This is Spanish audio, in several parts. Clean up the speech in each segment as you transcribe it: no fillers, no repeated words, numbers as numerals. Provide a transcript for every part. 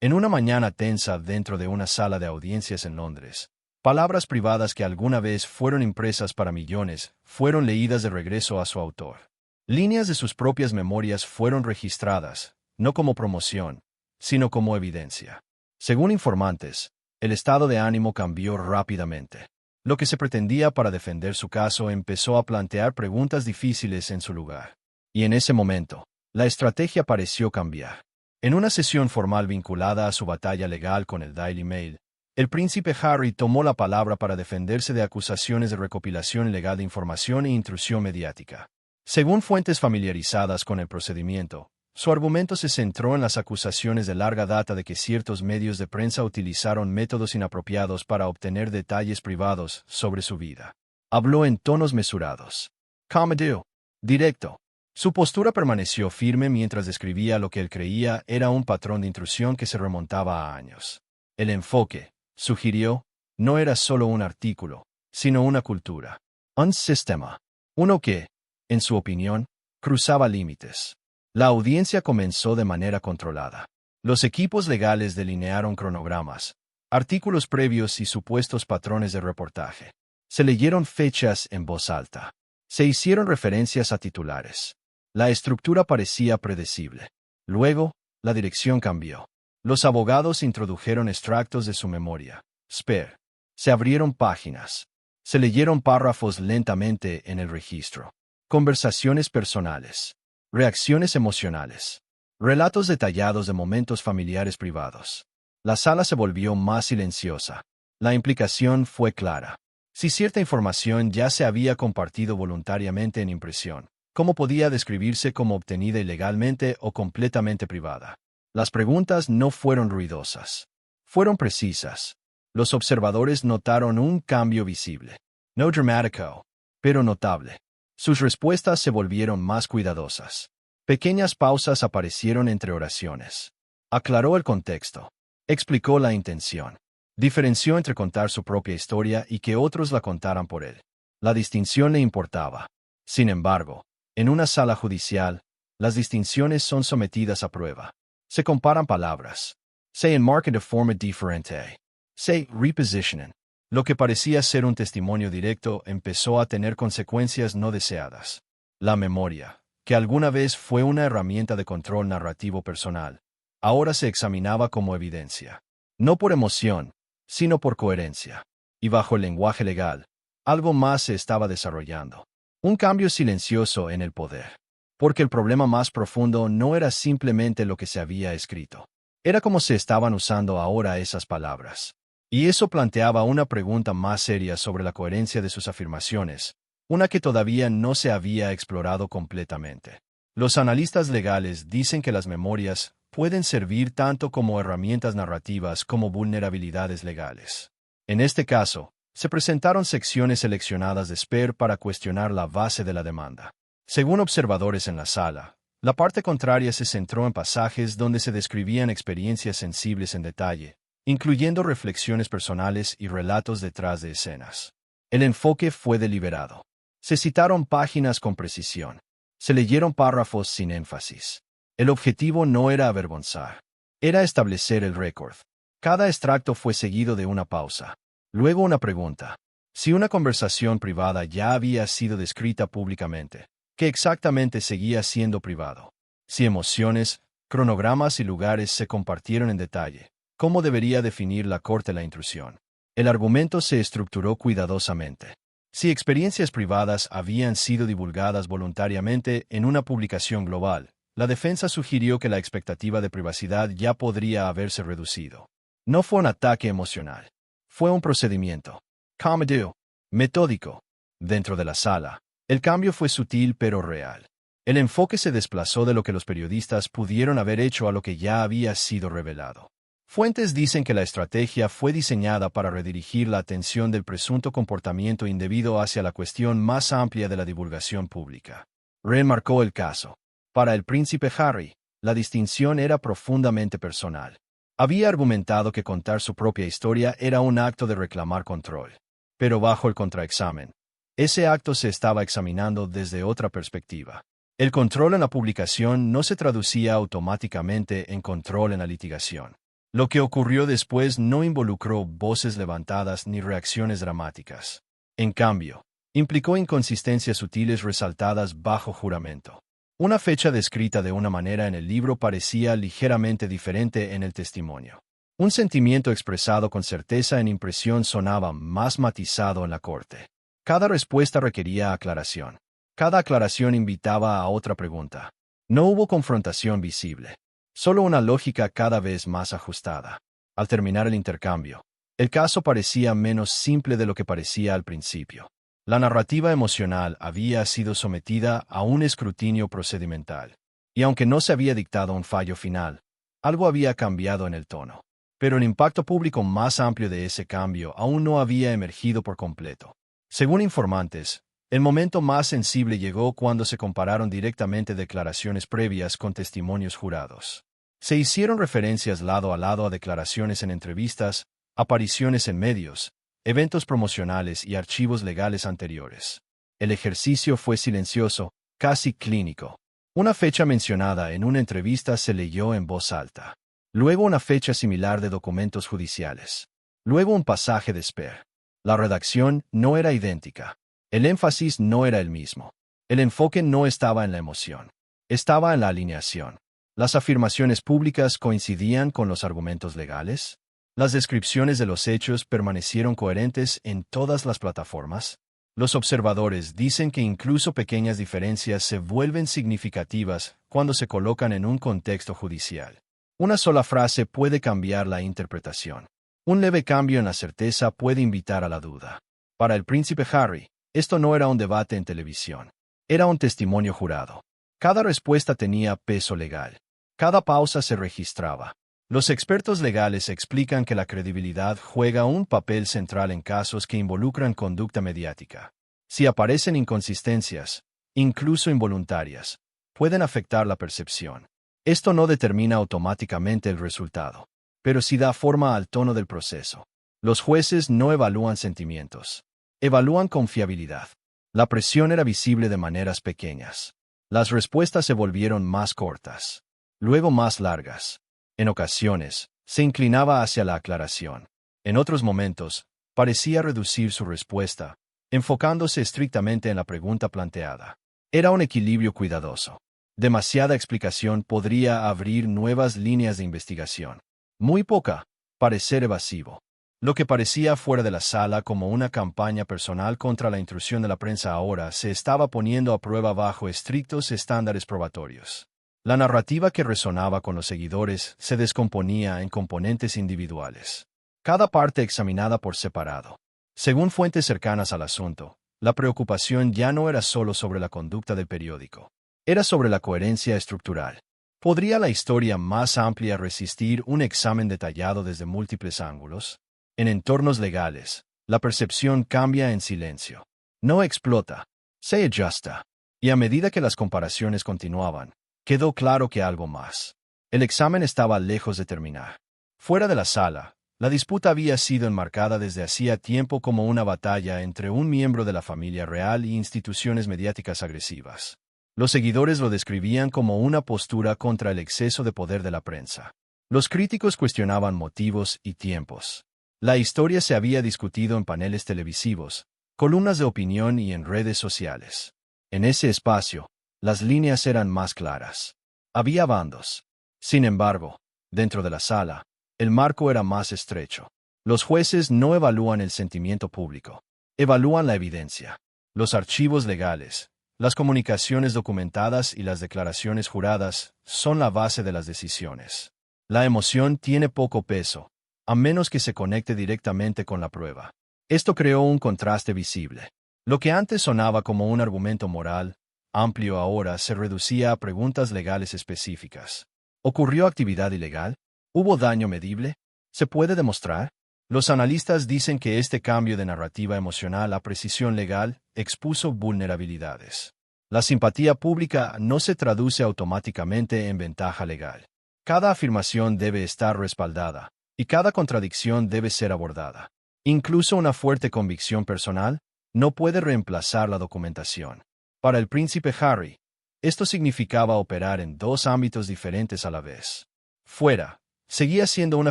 En una mañana tensa dentro de una sala de audiencias en Londres, palabras privadas que alguna vez fueron impresas para millones fueron leídas de regreso a su autor. Líneas de sus propias memorias fueron registradas, no como promoción, sino como evidencia. Según informantes, el estado de ánimo cambió rápidamente. Lo que se pretendía para defender su caso empezó a plantear preguntas difíciles en su lugar. Y en ese momento, la estrategia pareció cambiar. En una sesión formal vinculada a su batalla legal con el Daily Mail, el príncipe Harry tomó la palabra para defenderse de acusaciones de recopilación ilegal de información e intrusión mediática. Según fuentes familiarizadas con el procedimiento, su argumento se centró en las acusaciones de larga data de que ciertos medios de prensa utilizaron métodos inapropiados para obtener detalles privados sobre su vida. Habló en tonos mesurados. Calmado, directo. Su postura permaneció firme mientras describía lo que él creía era un patrón de intrusión que se remontaba a años. El enfoque, sugirió, no era solo un artículo, sino una cultura. Un sistema. Uno que, en su opinión, cruzaba límites. La audiencia comenzó de manera controlada. Los equipos legales delinearon cronogramas, artículos previos y supuestos patrones de reportaje. Se leyeron fechas en voz alta. Se hicieron referencias a titulares. La estructura parecía predecible. Luego, la dirección cambió. Los abogados introdujeron extractos de su memoria. Se abrieron páginas. Se leyeron párrafos lentamente en el registro. Conversaciones personales. Reacciones emocionales. Relatos detallados de momentos familiares privados. La sala se volvió más silenciosa. La implicación fue clara. Si cierta información ya se había compartido voluntariamente en impresión, ¿cómo podía describirse como obtenida ilegalmente o completamente privada? Las preguntas no fueron ruidosas. Fueron precisas. Los observadores notaron un cambio visible. No dramático, pero notable. Sus respuestas se volvieron más cuidadosas. Pequeñas pausas aparecieron entre oraciones. Aclaró el contexto. Explicó la intención. Diferenció entre contar su propia historia y que otros la contaran por él. La distinción le importaba. Sin embargo, en una sala judicial, las distinciones son sometidas a prueba. Se comparan palabras. Se enmarcan de forma diferente. Se reposicionan. Lo que parecía ser un testimonio directo empezó a tener consecuencias no deseadas. La memoria, que alguna vez fue una herramienta de control narrativo personal, ahora se examinaba como evidencia. No por emoción, sino por coherencia. Y bajo el lenguaje legal, algo más se estaba desarrollando. Un cambio silencioso en el poder. Porque el problema más profundo no era simplemente lo que se había escrito. Era cómo se estaban usando ahora esas palabras. Y eso planteaba una pregunta más seria sobre la coherencia de sus afirmaciones, una que todavía no se había explorado completamente. Los analistas legales dicen que las memorias pueden servir tanto como herramientas narrativas como vulnerabilidades legales. En este caso, se presentaron secciones seleccionadas de Sper para cuestionar la base de la demanda. Según observadores en la sala, la parte contraria se centró en pasajes donde se describían experiencias sensibles en detalle, incluyendo reflexiones personales y relatos detrás de escenas. El enfoque fue deliberado. Se citaron páginas con precisión. Se leyeron párrafos sin énfasis. El objetivo no era avergonzar. Era establecer el récord. Cada extracto fue seguido de una pausa. Luego una pregunta. Si una conversación privada ya había sido descrita públicamente, ¿qué exactamente seguía siendo privado? Si emociones, cronogramas y lugares se compartieron en detalle, ¿cómo debería definir la corte la intrusión? El argumento se estructuró cuidadosamente. Si experiencias privadas habían sido divulgadas voluntariamente en una publicación global, la defensa sugirió que la expectativa de privacidad ya podría haberse reducido. No fue un ataque emocional. Fue un procedimiento. Calmado, metódico. Dentro de la sala, el cambio fue sutil pero real. El enfoque se desplazó de lo que los periodistas pudieron haber hecho a lo que ya había sido revelado. Fuentes dicen que la estrategia fue diseñada para redirigir la atención del presunto comportamiento indebido hacia la cuestión más amplia de la divulgación pública. Remarcó el caso. Para el príncipe Harry, la distinción era profundamente personal. Había argumentado que contar su propia historia era un acto de reclamar control. Pero bajo el contraexamen, ese acto se estaba examinando desde otra perspectiva. El control en la publicación no se traducía automáticamente en control en la litigación. Lo que ocurrió después no involucró voces levantadas ni reacciones dramáticas. En cambio, implicó inconsistencias sutiles resaltadas bajo juramento. Una fecha descrita de una manera en el libro parecía ligeramente diferente en el testimonio. Un sentimiento expresado con certeza en impresión sonaba más matizado en la corte. Cada respuesta requería aclaración. Cada aclaración invitaba a otra pregunta. No hubo confrontación visible, solo una lógica cada vez más ajustada. Al terminar el intercambio, el caso parecía menos simple de lo que parecía al principio. La narrativa emocional había sido sometida a un escrutinio procedimental, y aunque no se había dictado un fallo final, algo había cambiado en el tono. Pero el impacto público más amplio de ese cambio aún no había emergido por completo. Según informantes, el momento más sensible llegó cuando se compararon directamente declaraciones previas con testimonios jurados. Se hicieron referencias lado a lado a declaraciones en entrevistas, apariciones en medios, eventos promocionales y archivos legales anteriores. El ejercicio fue silencioso, casi clínico. Una fecha mencionada en una entrevista se leyó en voz alta. Luego una fecha similar de documentos judiciales. Luego un pasaje de Sper. La redacción no era idéntica. El énfasis no era el mismo. El enfoque no estaba en la emoción. Estaba en la alineación. ¿Las afirmaciones públicas coincidían con los argumentos legales? ¿Las descripciones de los hechos permanecieron coherentes en todas las plataformas? Los observadores dicen que incluso pequeñas diferencias se vuelven significativas cuando se colocan en un contexto judicial. Una sola frase puede cambiar la interpretación. Un leve cambio en la certeza puede invitar a la duda. Para el príncipe Harry, esto no era un debate en televisión. Era un testimonio jurado. Cada respuesta tenía peso legal. Cada pausa se registraba. Los expertos legales explican que la credibilidad juega un papel central en casos que involucran conducta mediática. Si aparecen inconsistencias, incluso involuntarias, pueden afectar la percepción. Esto no determina automáticamente el resultado, pero sí da forma al tono del proceso. Los jueces no evalúan sentimientos. Evalúan confiabilidad. La presión era visible de maneras pequeñas. Las respuestas se volvieron más cortas, luego más largas. En ocasiones, se inclinaba hacia la aclaración. En otros momentos, parecía reducir su respuesta, enfocándose estrictamente en la pregunta planteada. Era un equilibrio cuidadoso. Demasiada explicación podría abrir nuevas líneas de investigación. Muy poca, parecer evasivo. Lo que parecía fuera de la sala como una campaña personal contra la intrusión de la prensa ahora se estaba poniendo a prueba bajo estrictos estándares probatorios. La narrativa que resonaba con los seguidores se descomponía en componentes individuales. Cada parte examinada por separado. Según fuentes cercanas al asunto, la preocupación ya no era solo sobre la conducta del periódico. Era sobre la coherencia estructural. ¿Podría la historia más amplia resistir un examen detallado desde múltiples ángulos? En entornos legales, la percepción cambia en silencio. No explota, se ajusta. Y a medida que las comparaciones continuaban, quedó claro que algo más. El examen estaba lejos de terminar. Fuera de la sala, la disputa había sido enmarcada desde hacía tiempo como una batalla entre un miembro de la familia real y instituciones mediáticas agresivas. Los seguidores lo describían como una postura contra el exceso de poder de la prensa. Los críticos cuestionaban motivos y tiempos. La historia se había discutido en paneles televisivos, columnas de opinión y en redes sociales. En ese espacio, las líneas eran más claras. Había bandos. Sin embargo, dentro de la sala, el marco era más estrecho. Los jueces no evalúan el sentimiento público. Evalúan la evidencia. Los archivos legales, las comunicaciones documentadas y las declaraciones juradas son la base de las decisiones. La emoción tiene poco peso, a menos que se conecte directamente con la prueba. Esto creó un contraste visible. Lo que antes sonaba como un argumento moral, amplio ahora se reducía a preguntas legales específicas. ¿Ocurrió actividad ilegal? ¿Hubo daño medible? ¿Se puede demostrar? Los analistas dicen que este cambio de narrativa emocional a precisión legal expuso vulnerabilidades. La simpatía pública no se traduce automáticamente en ventaja legal. Cada afirmación debe estar respaldada, y cada contradicción debe ser abordada. Incluso una fuerte convicción personal no puede reemplazar la documentación. Para el príncipe Harry, esto significaba operar en dos ámbitos diferentes a la vez. Fuera, seguía siendo una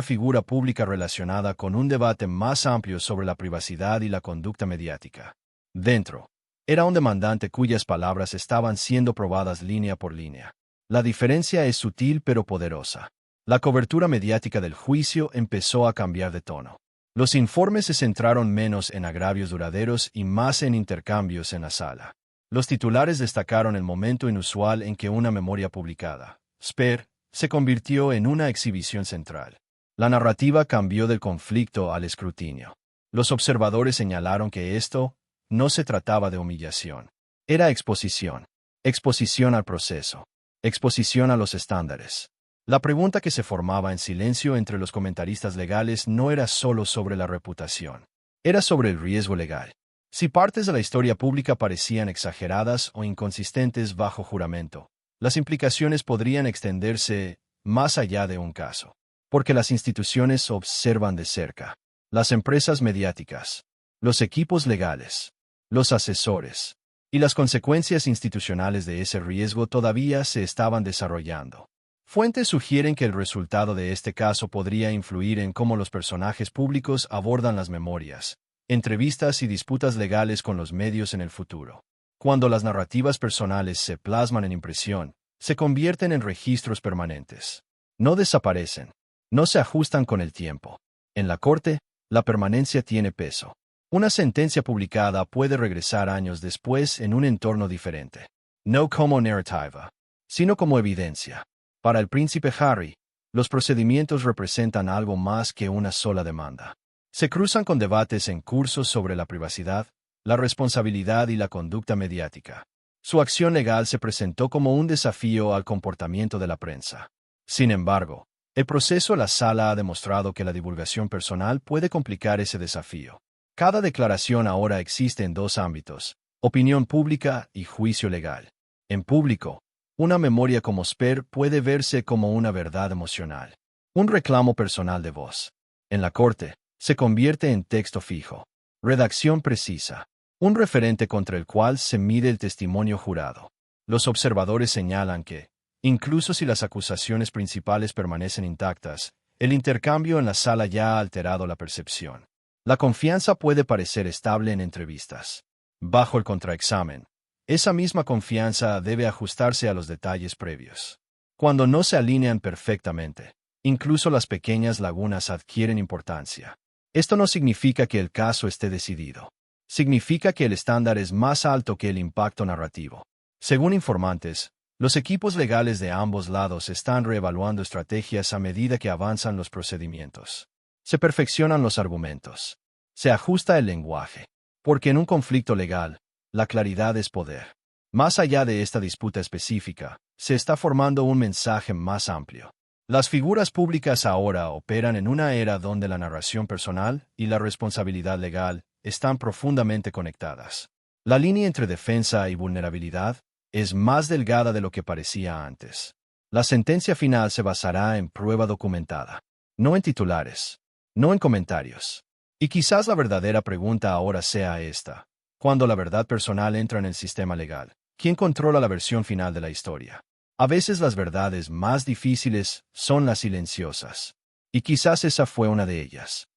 figura pública relacionada con un debate más amplio sobre la privacidad y la conducta mediática. Dentro, era un demandante cuyas palabras estaban siendo probadas línea por línea. La diferencia es sutil pero poderosa. La cobertura mediática del juicio empezó a cambiar de tono. Los informes se centraron menos en agravios duraderos y más en intercambios en la sala. Los titulares destacaron el momento inusual en que una memoria publicada, Sper, se convirtió en una exhibición central. La narrativa cambió del conflicto al escrutinio. Los observadores señalaron que esto no se trataba de humillación. Era exposición. Exposición al proceso. Exposición a los estándares. La pregunta que se formaba en silencio entre los comentaristas legales no era solo sobre la reputación. Era sobre el riesgo legal. Si partes de la historia pública parecían exageradas o inconsistentes bajo juramento, las implicaciones podrían extenderse más allá de un caso. Porque las instituciones observan de cerca. Las empresas mediáticas, los equipos legales, los asesores, y las consecuencias institucionales de ese riesgo todavía se estaban desarrollando. Fuentes sugieren que el resultado de este caso podría influir en cómo los personajes públicos abordan las memorias, entrevistas y disputas legales con los medios en el futuro. Cuando las narrativas personales se plasman en impresión, se convierten en registros permanentes. No desaparecen. No se ajustan con el tiempo. En la corte, la permanencia tiene peso. Una sentencia publicada puede regresar años después en un entorno diferente. No como narrativa, sino como evidencia. Para el príncipe Harry, los procedimientos representan algo más que una sola demanda. Se cruzan con debates en curso sobre la privacidad, la responsabilidad y la conducta mediática. Su acción legal se presentó como un desafío al comportamiento de la prensa. Sin embargo, el proceso en la sala ha demostrado que la divulgación personal puede complicar ese desafío. Cada declaración ahora existe en dos ámbitos: opinión pública y juicio legal. En público, una memoria como Sper puede verse como una verdad emocional, un reclamo personal de voz. En la corte, se convierte en texto fijo, redacción precisa, un referente contra el cual se mide el testimonio jurado. Los observadores señalan que, incluso si las acusaciones principales permanecen intactas, el intercambio en la sala ya ha alterado la percepción. La confianza puede parecer estable en entrevistas. Bajo el contraexamen, esa misma confianza debe ajustarse a los detalles previos. Cuando no se alinean perfectamente, incluso las pequeñas lagunas adquieren importancia. Esto no significa que el caso esté decidido. Significa que el estándar es más alto que el impacto narrativo. Según informantes, los equipos legales de ambos lados están reevaluando estrategias a medida que avanzan los procedimientos. Se perfeccionan los argumentos. Se ajusta el lenguaje. Porque en un conflicto legal, la claridad es poder. Más allá de esta disputa específica, se está formando un mensaje más amplio. Las figuras públicas ahora operan en una era donde la narración personal y la responsabilidad legal están profundamente conectadas. La línea entre defensa y vulnerabilidad es más delgada de lo que parecía antes. La sentencia final se basará en prueba documentada, no en titulares, no en comentarios. Y quizás la verdadera pregunta ahora sea esta: cuando la verdad personal entra en el sistema legal, ¿quién controla la versión final de la historia? A veces las verdades más difíciles son las silenciosas. Y quizás esa fue una de ellas.